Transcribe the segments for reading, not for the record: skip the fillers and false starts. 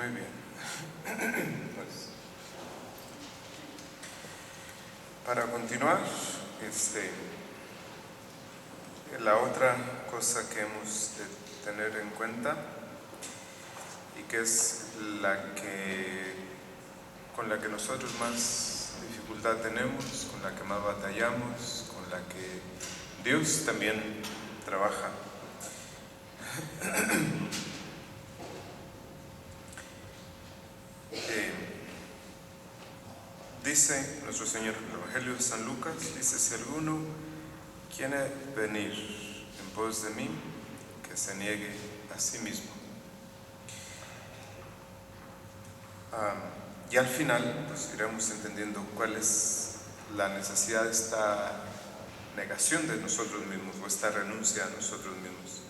Muy bien. Pues, para continuar, la otra cosa que hemos de tener en cuenta y que es con la que nosotros más dificultad tenemos, con la que más batallamos, con la que Dios también trabaja. Dice nuestro Señor en el Evangelio de San Lucas, dice: si alguno quiere venir en pos de mí, que se niegue a sí mismo. Y al final, pues iremos entendiendo cuál es la necesidad de esta negación de nosotros mismos o esta renuncia a nosotros mismos.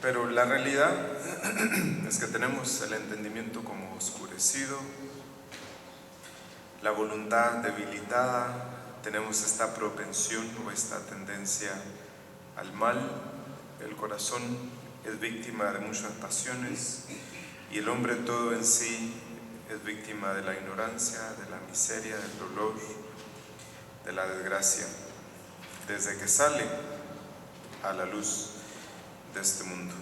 Pero la realidad es que tenemos el entendimiento como oscurecido, la voluntad debilitada, tenemos esta propensión o esta tendencia al mal, el corazón es víctima de muchas pasiones y el hombre todo en sí es víctima de la ignorancia, de la miseria, del dolor, de la desgracia, desde que sale a la luz de este mundo.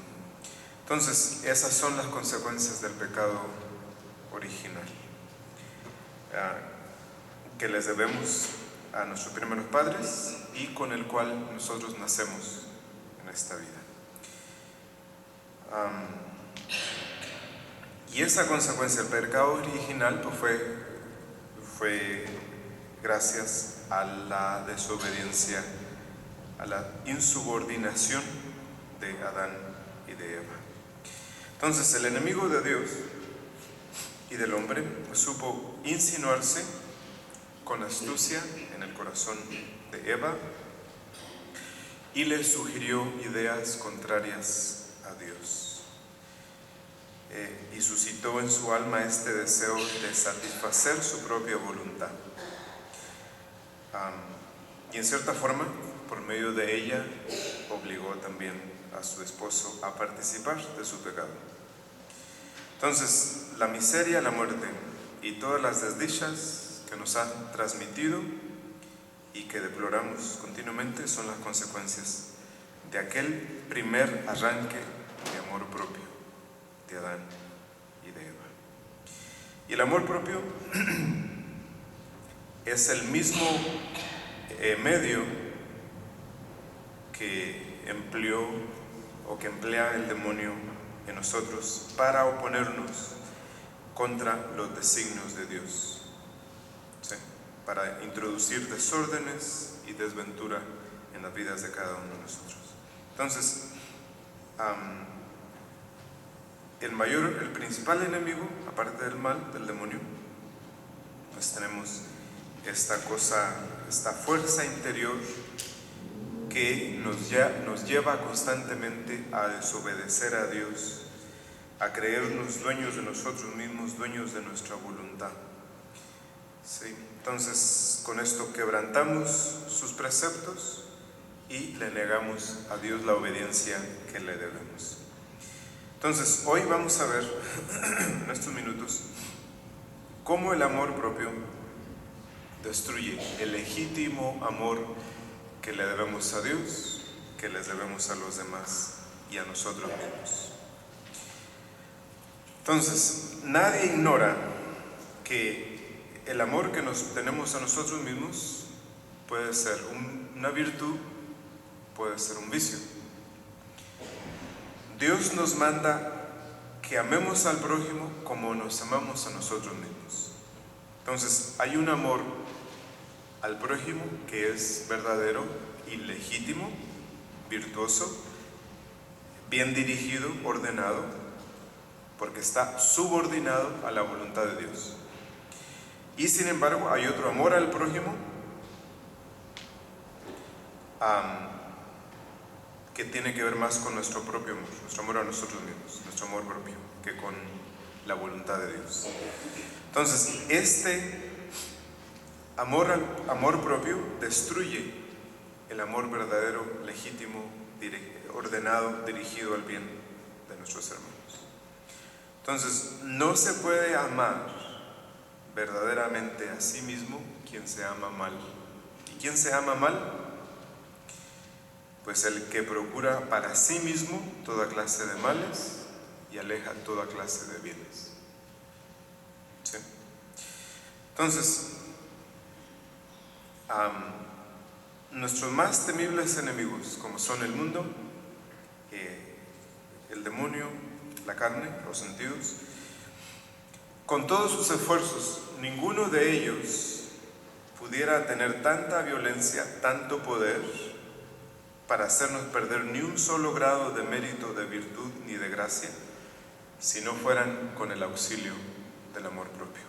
Entonces, esas son las consecuencias del pecado original, que les debemos a nuestros primeros padres y con el cual nosotros nacemos en esta vida. Y esa consecuencia del pecado original pues fue gracias a la desobediencia, a la insubordinación de Adán y de Eva. Entonces el enemigo de Dios y del hombre supo insinuarse con astucia en el corazón de Eva y le sugirió ideas contrarias a Dios. Y suscitó en su alma este deseo de satisfacer su propia voluntad. Y en cierta forma, por medio de ella, obligó también a su esposo a participar de su pecado. Entonces, la miseria, la muerte y todas las desdichas que nos han transmitido y que deploramos continuamente son las consecuencias de aquel primer arranque de amor propio de Adán y de Eva. Y el amor propio es el mismo medio que empleó o que emplea el demonio en nosotros para oponernos contra los designios de Dios, ¿sí? Para introducir desórdenes y desventura en las vidas de cada uno de nosotros. Entonces, el principal enemigo, aparte del mal, del demonio, pues tenemos esta fuerza interior que nos lleva constantemente a desobedecer a Dios, a creernos dueños de nosotros mismos, dueños de nuestra voluntad. ¿Sí? Entonces, con esto quebrantamos sus preceptos y le negamos a Dios la obediencia que le debemos. Entonces, hoy vamos a ver, en estos minutos, cómo el amor propio destruye el legítimo amor que le debemos a Dios, que les debemos a los demás y a nosotros mismos. Entonces, nadie ignora que el amor que nos tenemos a nosotros mismos puede ser una virtud, puede ser un vicio. Dios nos manda que amemos al prójimo como nos amamos a nosotros mismos. Entonces, hay un amor al prójimo que es verdadero y legítimo, virtuoso, bien dirigido, ordenado, porque está subordinado a la voluntad de Dios. Y sin embargo, hay otro amor al prójimo que tiene que ver más con nuestro propio amor, nuestro amor a nosotros mismos, nuestro amor propio, que con la voluntad de Dios. Entonces, este amor propio destruye el amor verdadero, legítimo, ordenado, dirigido al bien de nuestros hermanos. Entonces, no se puede amar verdaderamente a sí mismo quien se ama mal. ¿Y quién se ama mal? Pues el que procura para sí mismo toda clase de males y aleja toda clase de bienes. ¿Sí? Entonces, nuestros más temibles enemigos, como son el mundo, el demonio, la carne, los sentidos, con todos sus esfuerzos, ninguno de ellos pudiera tener tanta violencia, tanto poder, para hacernos perder ni un solo grado de mérito, de virtud ni de gracia, si no fueran con el auxilio del amor propio.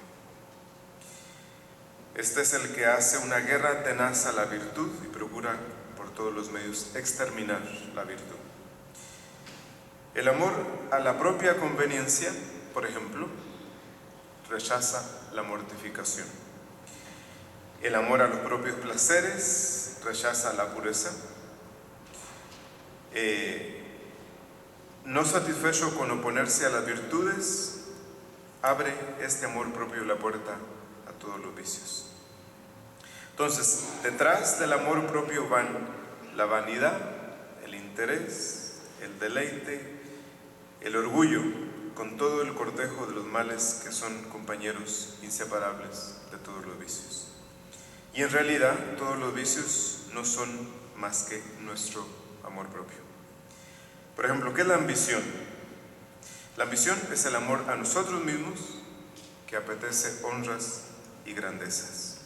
Este es el que hace una guerra tenaz a la virtud y procura por todos los medios exterminar la virtud. El amor a la propia conveniencia, por ejemplo, rechaza la mortificación. El amor a los propios placeres rechaza la pureza. No satisfecho con oponerse a las virtudes, abre este amor propio la puerta a todos los vicios. Entonces, detrás del amor propio van la vanidad, el interés, el deleite, el orgullo, con todo el cortejo de los males que son compañeros inseparables de todos los vicios. Y en realidad, todos los vicios no son más que nuestro amor propio. Por ejemplo, ¿qué es la ambición? La ambición es el amor a nosotros mismos que apetece honras y grandezas.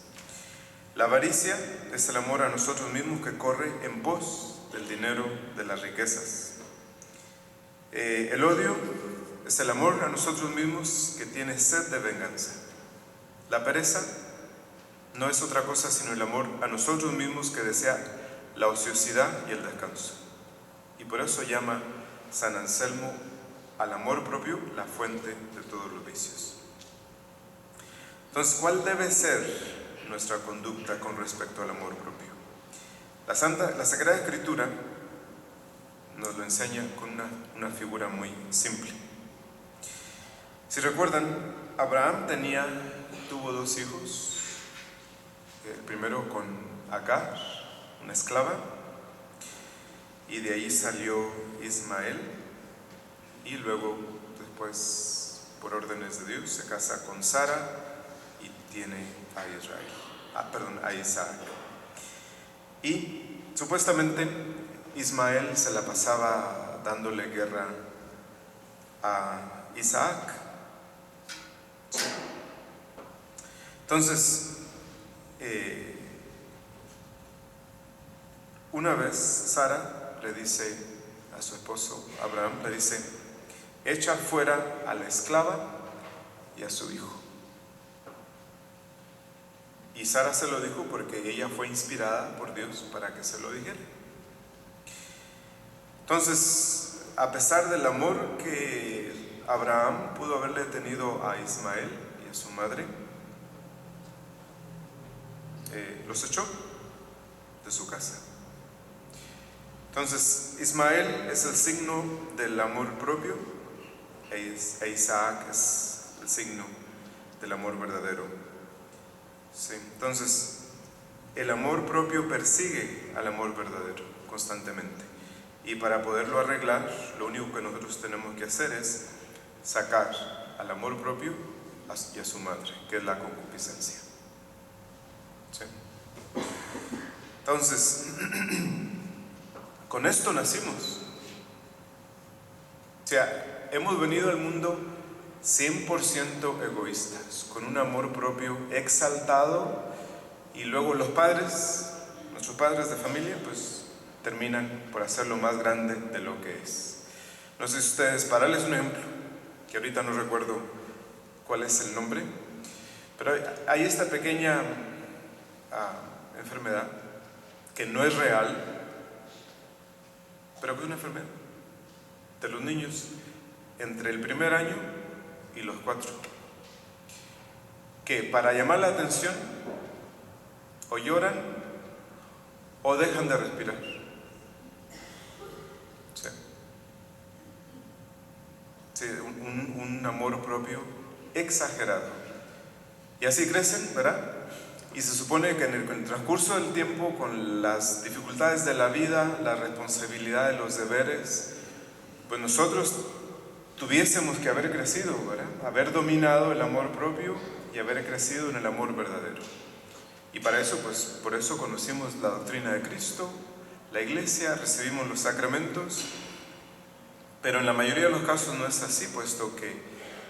La avaricia es el amor a nosotros mismos que corre en pos del dinero, de las riquezas. El odio es el amor a nosotros mismos que tiene sed de venganza. La pereza no es otra cosa sino el amor a nosotros mismos que desea la ociosidad y el descanso. Y por eso llama San Anselmo al amor propio la fuente de todos los vicios. Entonces, ¿cuál debe ser nuestra conducta con respecto al amor propio? La Sagrada Escritura nos lo enseña con una figura muy simple. Si recuerdan, Abraham tuvo 2 hijos, el primero con Agar, una esclava, y de ahí salió Ismael, y luego después, por órdenes de Dios, se casa con Sara y tiene a Isaac. Y supuestamente Ismael se la pasaba dándole guerra a Isaac. Entonces, una vez Sara le dice a su esposo Abraham, le dice: echa fuera a la esclava y a su hijo. Y Sara se lo dijo porque ella fue inspirada por Dios para que se lo dijera. Entonces, a pesar del amor que Abraham pudo haberle tenido a Ismael y a su madre, los echó de su casa. Entonces, Ismael es el signo del amor propio e Isaac es el signo del amor verdadero. Sí. Entonces, el amor propio persigue al amor verdadero constantemente. Y para poderlo arreglar, lo único que nosotros tenemos que hacer es sacar al amor propio y a su madre, que es la concupiscencia. ¿Sí? Entonces, con esto nacimos. O sea, hemos venido al mundo 100% egoístas, con un amor propio exaltado, y luego nuestros padres de familia, pues terminan por hacerlo más grande de lo que es. No sé si ustedes, para darles un ejemplo, que ahorita no recuerdo cuál es el nombre, pero hay esta pequeña enfermedad que no es real, pero que es una enfermedad de los niños entre el primer año y los 4, que para llamar la atención o lloran o dejan de respirar. ¿sí? Un amor propio exagerado. Y así crecen, ¿verdad? Y se supone que en el transcurso del tiempo, con las dificultades de la vida, la responsabilidad de los deberes, pues nosotros tuviésemos que haber crecido, ¿verdad? Haber dominado el amor propio y haber crecido en el amor verdadero. Y para eso, pues, por eso conocimos la doctrina de Cristo, la Iglesia, recibimos los sacramentos, pero en la mayoría de los casos no es así, puesto que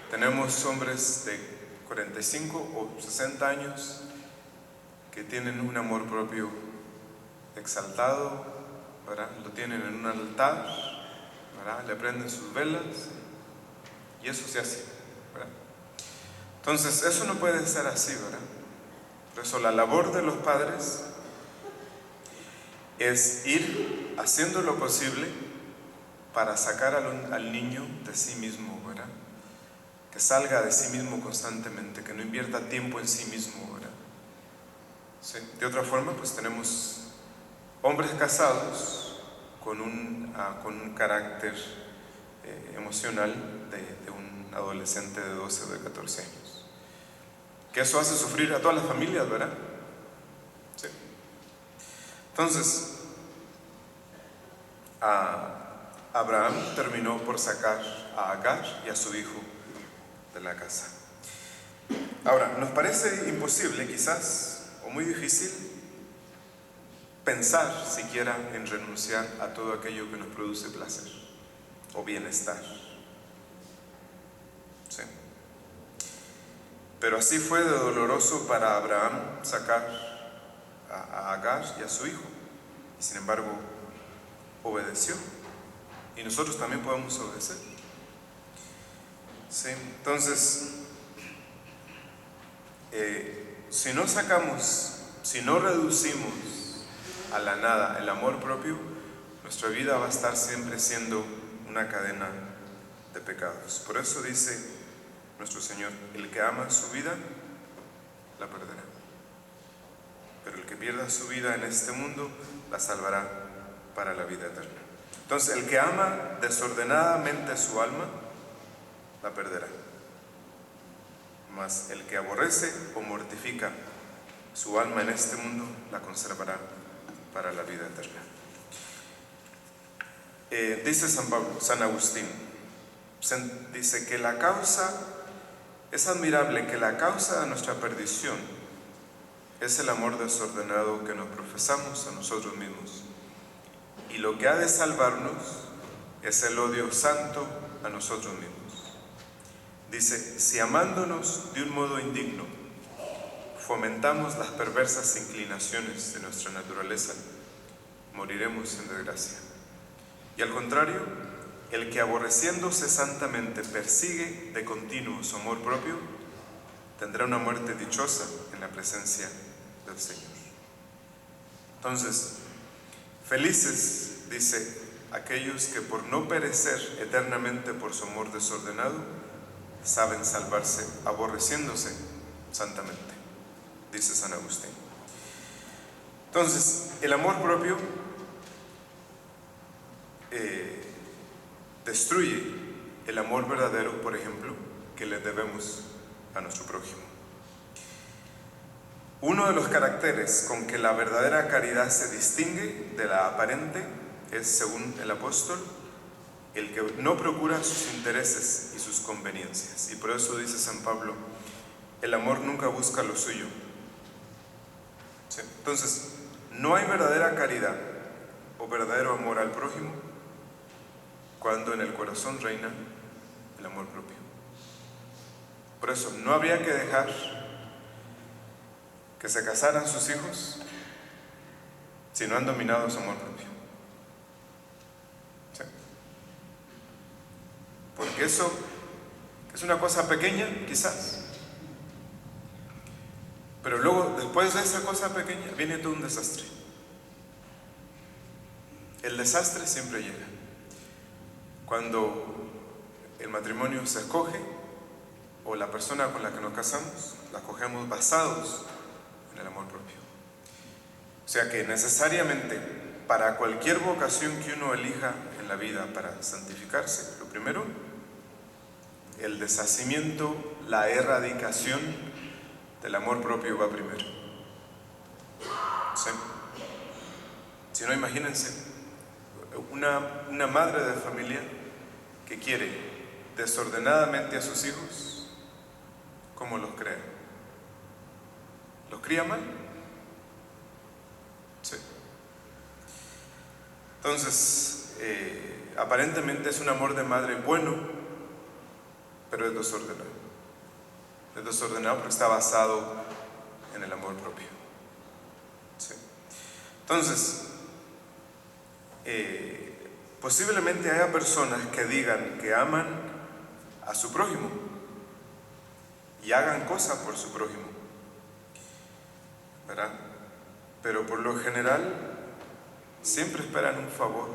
tenemos hombres de 45 o 60 años que tienen un amor propio exaltado, ¿verdad? Lo tienen en un altar, ¿verdad? Le prenden sus velas y eso se hace, ¿verdad? Entonces, eso no puede ser así, ¿verdad? Por eso la labor de los padres es ir haciendo lo posible para sacar al niño de sí mismo, ¿verdad? Que salga de sí mismo constantemente, que no invierta tiempo en sí mismo, ¿verdad? ¿Sí? De otra forma, pues tenemos hombres casados con un carácter emocional de un adolescente de 12 o de 14 años. Que eso hace sufrir a todas las familias, ¿verdad? Sí. Entonces, Abraham terminó por sacar a Agar y a su hijo de la casa. Ahora, nos parece imposible quizás, o muy difícil, pensar siquiera en renunciar a todo aquello que nos produce placer o bienestar. ¿Sí? Pero así fue de doloroso para Abraham sacar a Agar y a su hijo. Y sin embargo, obedeció. Y nosotros también podemos obedecer. ¿Sí? Entonces, si no reducimos a la nada el amor propio, nuestra vida va a estar siempre siendo una cadena de pecados. Por eso dice nuestro Señor: el que ama su vida, la perderá. Pero el que pierda su vida en este mundo, la salvará para la vida eterna. Entonces, el que ama desordenadamente su alma, la perderá. Mas el que aborrece o mortifica su alma en este mundo, la conservará para la vida eterna. Dice San Agustín, dice que es admirable que la causa de nuestra perdición es el amor desordenado que nos profesamos a nosotros mismos. Y lo que ha de salvarnos es el odio santo a nosotros mismos. Dice, si amándonos de un modo indigno, fomentamos las perversas inclinaciones de nuestra naturaleza, moriremos en desgracia. Y al contrario, el que aborreciéndose santamente persigue de continuo su amor propio, tendrá una muerte dichosa en la presencia del Señor. Entonces, felices, dice, aquellos que por no perecer eternamente por su amor desordenado, saben salvarse aborreciéndose santamente, dice San Agustín. Entonces, el amor propio destruye el amor verdadero, por ejemplo, que le debemos a nuestro prójimo. Uno de los caracteres con que la verdadera caridad se distingue de la aparente es, según el apóstol, el que no procura sus intereses y sus conveniencias. Y por eso dice San Pablo, el amor nunca busca lo suyo. ¿Sí? Entonces, no hay verdadera caridad o verdadero amor al prójimo cuando en el corazón reina el amor propio. Por eso, no habría que dejar que se casaran sus hijos si no han dominado su amor propio. ¿Sí? Porque eso es una cosa pequeña, quizás. Pero luego, después de esa cosa pequeña, viene todo un desastre. El desastre siempre llega cuando el matrimonio se escoge, o la persona con la que nos casamos, la escogemos basados en el amor propio. O sea que necesariamente, para cualquier vocación que uno elija en la vida para santificarse, lo primero el deshacimiento, la erradicación del amor propio va primero. ¿Sí? Si no, imagínense una madre de familia que quiere desordenadamente a sus hijos, ¿cómo los crea? ¿Los cría mal? Sí. Entonces, aparentemente es un amor de madre bueno, pero es desordenado. Es desordenado porque está basado en el amor propio. Sí. Entonces, posiblemente haya personas que digan que aman a su prójimo y hagan cosas por su prójimo, ¿verdad? Pero por lo general siempre esperan un favor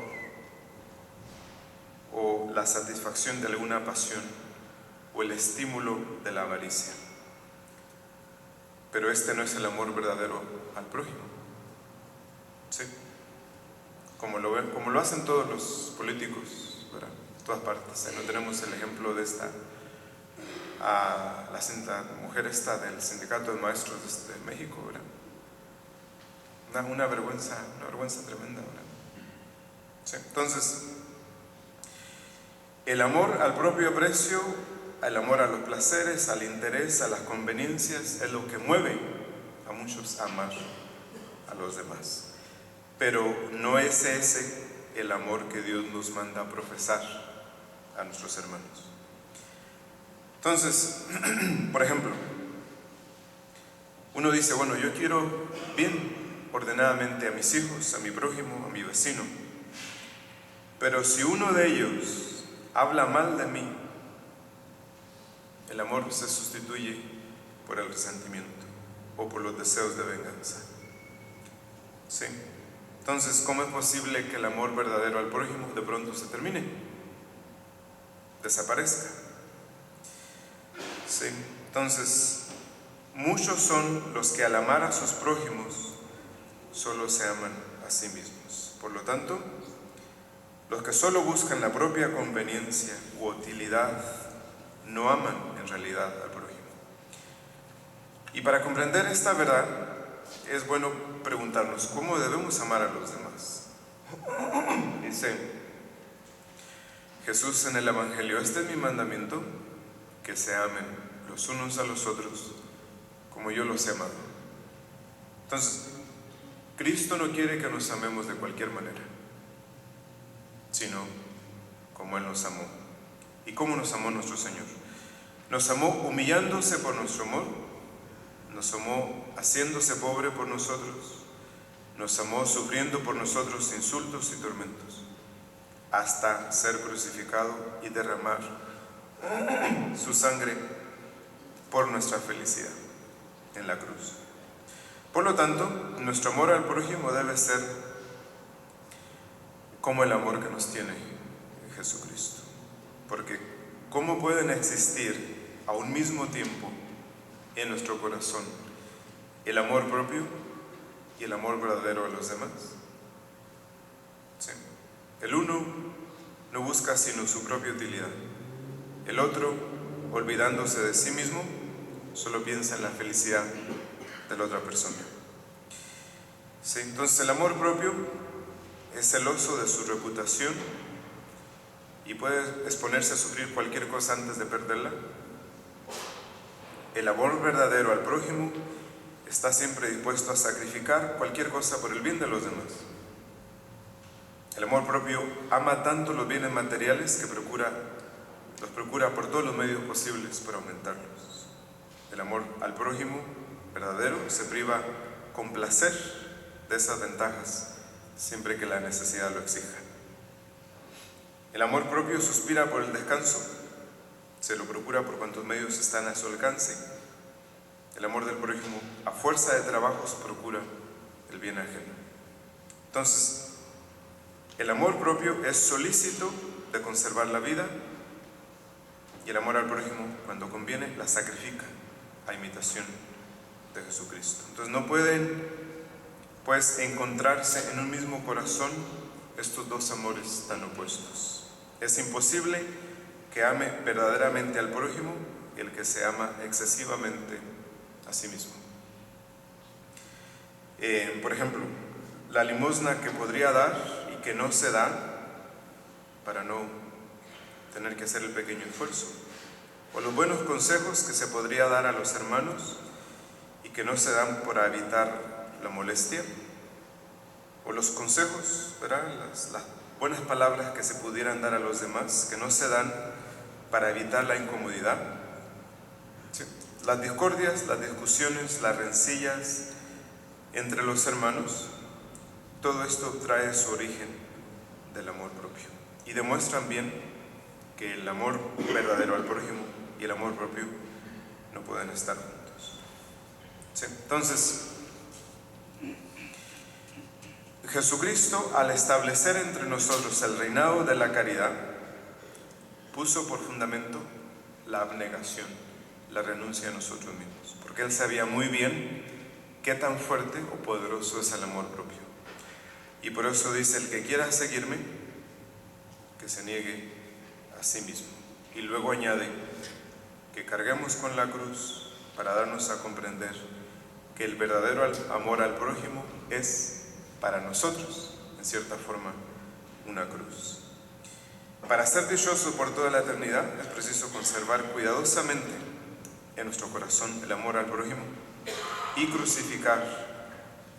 o la satisfacción de alguna pasión o el estímulo de la avaricia. Pero este no es el amor verdadero al prójimo. ¿Sí? Como lo hacen todos los políticos, ¿verdad? En todas partes. Ahí no tenemos el ejemplo de la mujer del sindicato de maestros de México, ¿verdad? Una vergüenza tremenda, ¿verdad? Sí. Entonces, el amor al propio aprecio, el amor a los placeres, al interés, a las conveniencias, es lo que mueve a muchos a amar a los demás. Pero no es ese el amor que Dios nos manda a profesar a nuestros hermanos. Entonces, por ejemplo, uno dice, bueno, yo quiero bien ordenadamente a mis hijos, a mi prójimo, a mi vecino, pero si uno de ellos habla mal de mí, el amor se sustituye por el resentimiento o por los deseos de venganza. ¿Sí? Entonces, ¿cómo es posible que el amor verdadero al prójimo de pronto se termine? Desaparezca. ¿Sí? Entonces, muchos son los que al amar a sus prójimos solo se aman a sí mismos. Por lo tanto, los que solo buscan la propia conveniencia u utilidad no aman en realidad al prójimo. Y para comprender esta verdad, es bueno preguntarnos cómo debemos amar a los demás. Dice Jesús en el Evangelio: este es mi mandamiento, que se amen los unos a los otros como yo los he amado. Entonces, Cristo no quiere que nos amemos de cualquier manera, sino como Él nos amó. ¿Y cómo nos amó nuestro Señor? Nos amó humillándose por nuestro amor, nos amó haciéndose pobre por nosotros, nos amó sufriendo por nosotros insultos y tormentos, hasta ser crucificado y derramar su sangre por nuestra felicidad en la cruz. Por lo tanto, nuestro amor al prójimo debe ser como el amor que nos tiene Jesucristo. Porque ¿cómo pueden existir a un mismo tiempo en nuestro corazón el amor propio y el amor verdadero a los demás? ¿Sí? El uno no busca sino su propia utilidad. El otro, olvidándose de sí mismo, solo piensa en la felicidad de la otra persona. ¿Sí? Entonces el amor propio es celoso de su reputación y puede exponerse a sufrir cualquier cosa antes de perderla. El amor verdadero al prójimo está siempre dispuesto a sacrificar cualquier cosa por el bien de los demás. El amor propio ama tanto los bienes materiales que los procura por todos los medios posibles para aumentarlos. El amor al prójimo verdadero se priva con placer de esas ventajas siempre que la necesidad lo exija. El amor propio suspira por el descanso, se lo procura por cuantos medios están a su alcance. El amor del prójimo, a fuerza de trabajos, procura el bien ajeno. Entonces, el amor propio es solícito de conservar la vida, y el amor al prójimo, cuando conviene, la sacrifica a imitación de Jesucristo. Entonces no pueden pues encontrarse en un mismo corazón estos dos amores tan opuestos. Es imposible que ame verdaderamente al prójimo y el que se ama excesivamente a sí mismo. Por ejemplo, la limosna que podría dar y que no se da para no tener que hacer el pequeño esfuerzo, o los buenos consejos que se podría dar a los hermanos y que no se dan para evitar la molestia, o los consejos, ¿verdad? Las buenas palabras que se pudieran dar a los demás, que no se dan para evitar la incomodidad. ¿Sí? Las discordias, las discusiones, las rencillas entre los hermanos, todo esto trae su origen del amor propio y demuestran bien que el amor verdadero al prójimo y el amor propio no pueden estar juntos. ¿Sí? Entonces, Jesucristo, al establecer entre nosotros el reinado de la caridad, puso por fundamento la abnegación, la renuncia a nosotros mismos, porque Él sabía muy bien qué tan fuerte o poderoso es el amor propio. Y por eso dice: el que quiera seguirme, que se niegue a sí mismo. Y luego añade que carguemos con la cruz para darnos a comprender que el verdadero amor al prójimo es para nosotros, en cierta forma, una cruz. Para ser dichoso por toda la eternidad es preciso conservar cuidadosamente en nuestro corazón el amor al prójimo y crucificar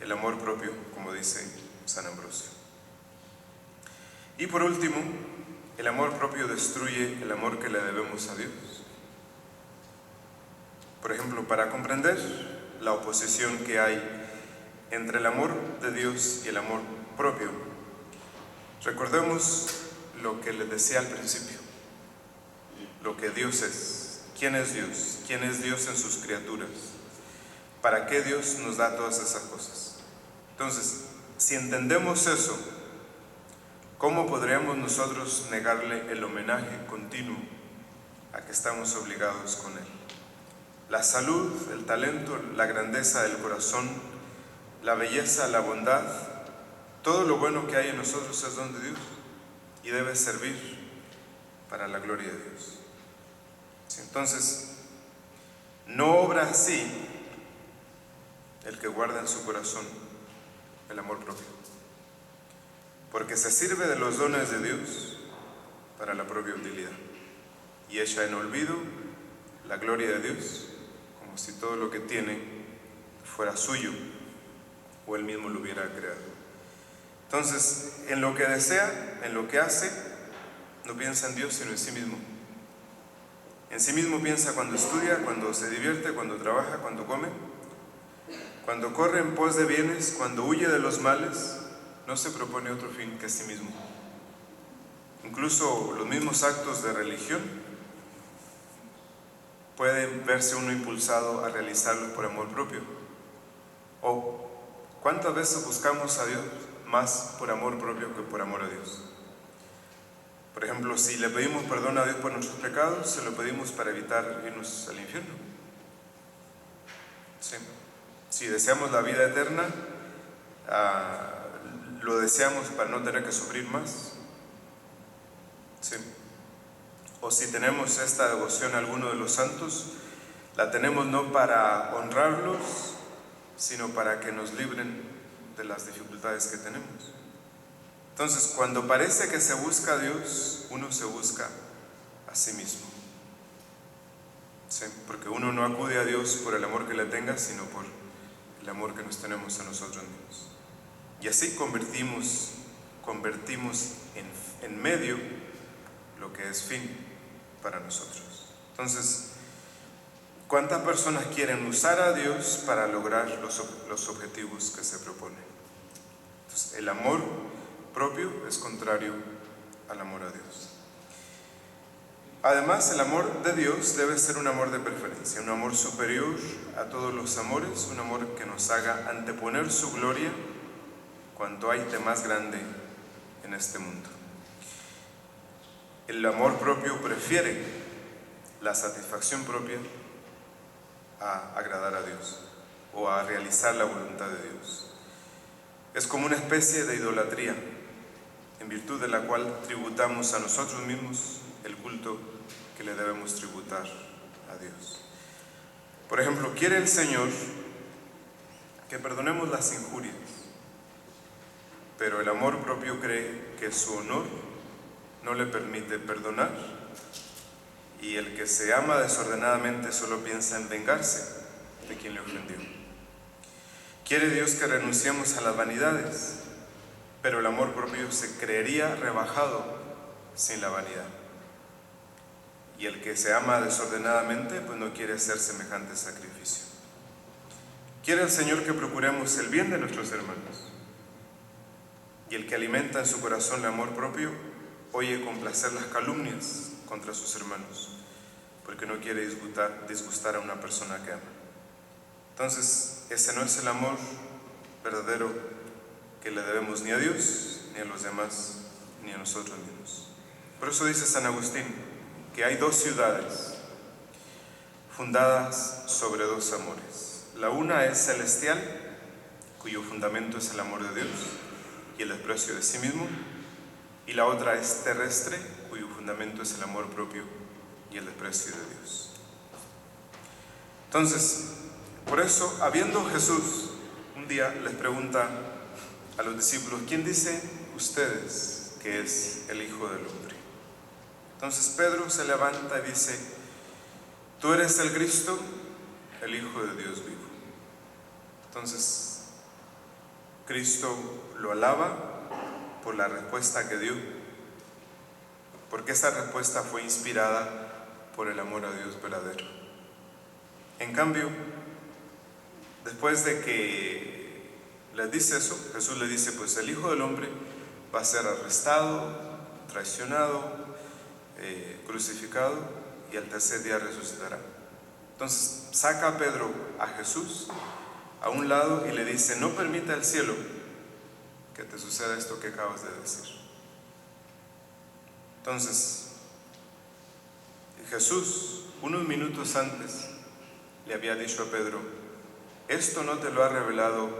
el amor propio, como dice San Ambrosio. Y por último, el amor propio destruye el amor que le debemos a Dios. Por ejemplo, para comprender la oposición que hay entre el amor de Dios y el amor propio, recordemos lo que les decía al principio, lo que Dios es. ¿Quién es Dios? ¿Quién es Dios en sus criaturas? ¿Para qué Dios nos da todas esas cosas? Entonces, si entendemos eso, ¿cómo podríamos nosotros negarle el homenaje continuo a que estamos obligados con Él? La salud, el talento, la grandeza del corazón, la belleza, la bondad, todo lo bueno que hay en nosotros es don de Dios y debe servir para la gloria de Dios. Entonces, no obra así el que guarda en su corazón el amor propio, porque se sirve de los dones de Dios para la propia utilidad y echa en olvido la gloria de Dios, como si todo lo que tiene fuera suyo o Él mismo lo hubiera creado. Entonces, en lo que desea, en lo que hace, no piensa en Dios sino en sí mismo. En sí mismo piensa cuando estudia, cuando se divierte, cuando trabaja, cuando come, cuando corre en pos de bienes, cuando huye de los males. No se propone otro fin que a sí mismo. Incluso los mismos actos de religión puede verse uno impulsado a realizarlos por amor propio. O ¿cuántas veces buscamos a Dios más por amor propio que por amor a Dios? Por ejemplo, si le pedimos perdón a Dios por nuestros pecados, se lo pedimos para evitar irnos al infierno. ¿Sí? Si deseamos la vida eterna, lo deseamos para no tener que sufrir más. ¿Sí? O si tenemos esta devoción a alguno de los santos, la tenemos no para honrarlos, sino para que nos libren de las dificultades que tenemos. Entonces, cuando parece que se busca a Dios, uno se busca a sí mismo. ¿Sí? Porque uno no acude a Dios por el amor que le tenga, sino por el amor que nos tenemos a nosotros mismos. Y así convertimos en medio lo que es fin para nosotros. Entonces, ¿cuántas personas quieren usar a Dios para lograr los objetivos que se proponen? Entonces, el amor propio es contrario al amor a Dios. Además, el amor de Dios debe ser un amor de preferencia, un amor superior a todos los amores, un amor que nos haga anteponer su gloria cuanto hay de más grande en este mundo. El amor propio prefiere la satisfacción propia a agradar a Dios o a realizar la voluntad de Dios. Es como una especie de idolatría, en virtud de la cual tributamos a nosotros mismos el culto que le debemos tributar a Dios. Por ejemplo, quiere el Señor que perdonemos las injurias, pero el amor propio cree que su honor no le permite perdonar, y el que se ama desordenadamente solo piensa en vengarse de quien le ofendió. Quiere Dios que renunciemos a las vanidades, pero el amor propio se creería rebajado sin la vanidad. Y el que se ama desordenadamente, pues no quiere hacer semejante sacrificio. Quiere el Señor que procuremos el bien de nuestros hermanos. Y el que alimenta en su corazón el amor propio, oye con placer las calumnias contra sus hermanos, porque no quiere disgustar a una persona que ama. Entonces, ese no es el amor verdadero que le debemos ni a Dios, ni a los demás, ni a nosotros mismos. Por eso dice San Agustín que hay dos ciudades fundadas sobre dos amores. La una es celestial, cuyo fundamento es el amor de Dios y el desprecio de sí mismo, y la otra es terrestre, cuyo fundamento es el amor propio y el desprecio de Dios. Entonces, por eso, habiendo Jesús un día les pregunta a los discípulos: ¿quién dicen ustedes que es el Hijo del Hombre? Entonces Pedro se levanta y dice: tú eres el Cristo, el Hijo de Dios vivo. Entonces Cristo lo alaba por la respuesta que dio, porque esa respuesta fue inspirada por el amor a Dios verdadero. En cambio, después de que les dice eso, Jesús le dice: pues el Hijo del Hombre va a ser arrestado, traicionado, crucificado, y al tercer día resucitará. Entonces saca a Pedro a Jesús a un lado y le dice: no permita el cielo que te suceda esto que acabas de decir. Entonces Jesús, unos minutos antes, le había dicho a Pedro: esto no te lo ha revelado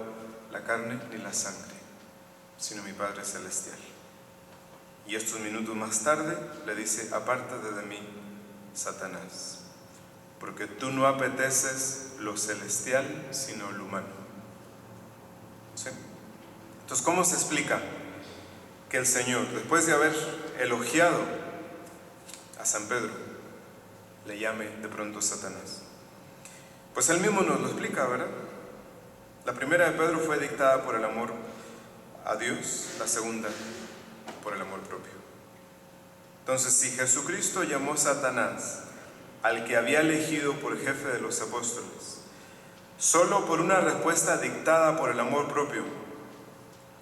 la carne ni la sangre, sino mi Padre Celestial. Y estos minutos más tarde le dice: apártate de mí, Satanás, porque tú no apeteces lo celestial, sino lo humano. ¿Sí? Entonces, ¿cómo se explica que el Señor, después de haber elogiado a San Pedro, le llame de pronto Satanás? Pues él mismo nos lo explica, ¿verdad? La primera de Pedro fue dictada por el amor a Dios, la segunda por el amor propio. Entonces, si Jesucristo llamó Satanás al que había elegido por jefe de los apóstoles, solo por una respuesta dictada por el amor propio,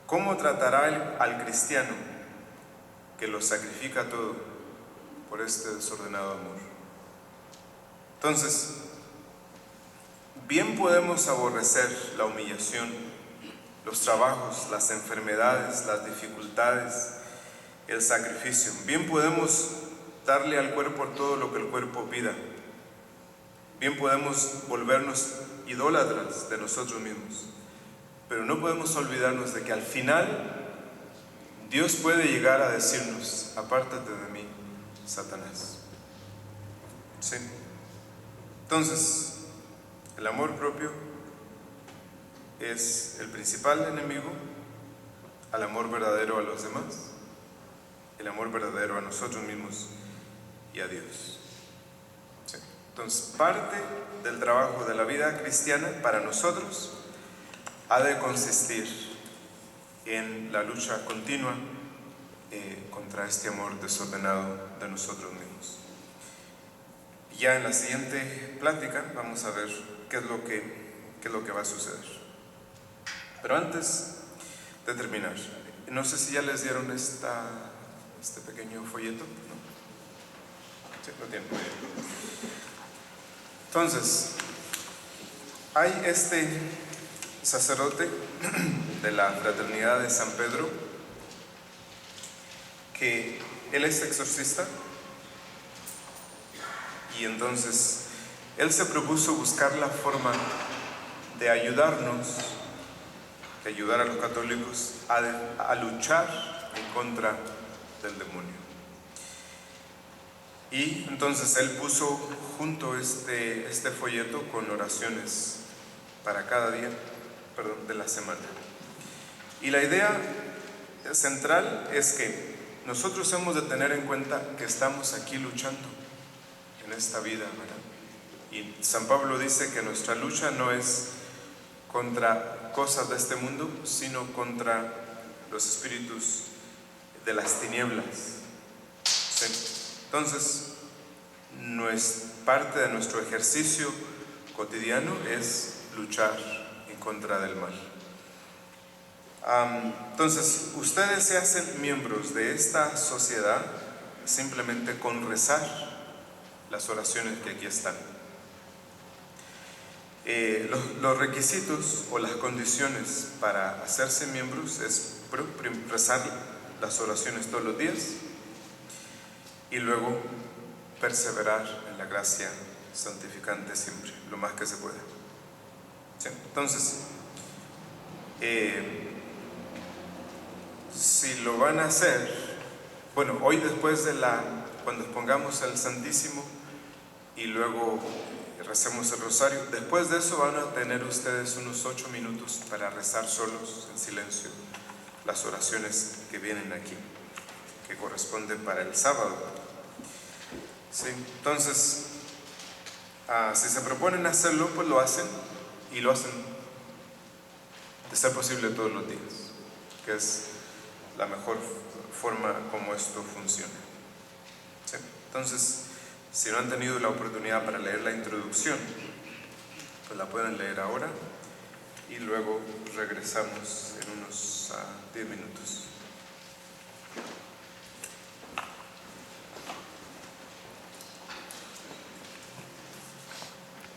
¿cómo tratará al cristiano que lo sacrifica todo por este desordenado amor? Entonces, bien podemos aborrecer la humillación, los trabajos, las enfermedades, las dificultades, el sacrificio. Bien podemos darle al cuerpo todo lo que el cuerpo pida. Bien podemos volvernos idólatras de nosotros mismos. Pero no podemos olvidarnos de que al final Dios puede llegar a decirnos: apártate de mí, Satanás. ¿Sí? Entonces, el amor propio es el principal enemigo al amor verdadero a los demás, el amor verdadero a nosotros mismos y a Dios. ¿Sí? Entonces, parte del trabajo de la vida cristiana para nosotros ha de consistir en la lucha continua contra este amor desordenado de nosotros mismos. Y ya en la siguiente plática vamos a ver qué es lo que va a suceder. Pero antes de terminar, no sé si ya les dieron este pequeño folleto, ¿no? Sí, lo tienen. Muy bien. Entonces, hay este sacerdote de la Fraternidad de San Pedro, que él es exorcista, y entonces él se propuso buscar la forma de ayudarnos, de ayudar a los católicos a luchar en contra del demonio. Y entonces él puso junto este folleto con oraciones para cada día, de la semana. Y la idea central es que nosotros hemos de tener en cuenta que estamos aquí luchando en esta vida, ¿verdad? Y San Pablo dice que nuestra lucha no es contra cosas de este mundo, sino contra los espíritus de las tinieblas. ¿Sí? Entonces, parte de nuestro ejercicio cotidiano es luchar en contra del mal. Entonces, ustedes se hacen miembros de esta sociedad simplemente con rezar las oraciones que aquí están. Los requisitos o las condiciones para hacerse miembros es rezar las oraciones todos los días y luego perseverar en la gracia santificante siempre, lo más que se pueda. ¿Sí? Entonces, si lo van a hacer, bueno, hoy después cuando pongamos al Santísimo y luego recemos el rosario, después de eso van a tener ustedes unos 8 minutos para rezar solos en silencio las oraciones que vienen aquí, que corresponden para el sábado. ¿Sí? Entonces, si se proponen hacerlo, pues lo hacen, y lo hacen de ser posible todos los días, que es la mejor forma como esto funciona. ¿Sí? Entonces, si no han tenido la oportunidad para leer la introducción, pues la pueden leer ahora y luego regresamos en unos 10 minutos.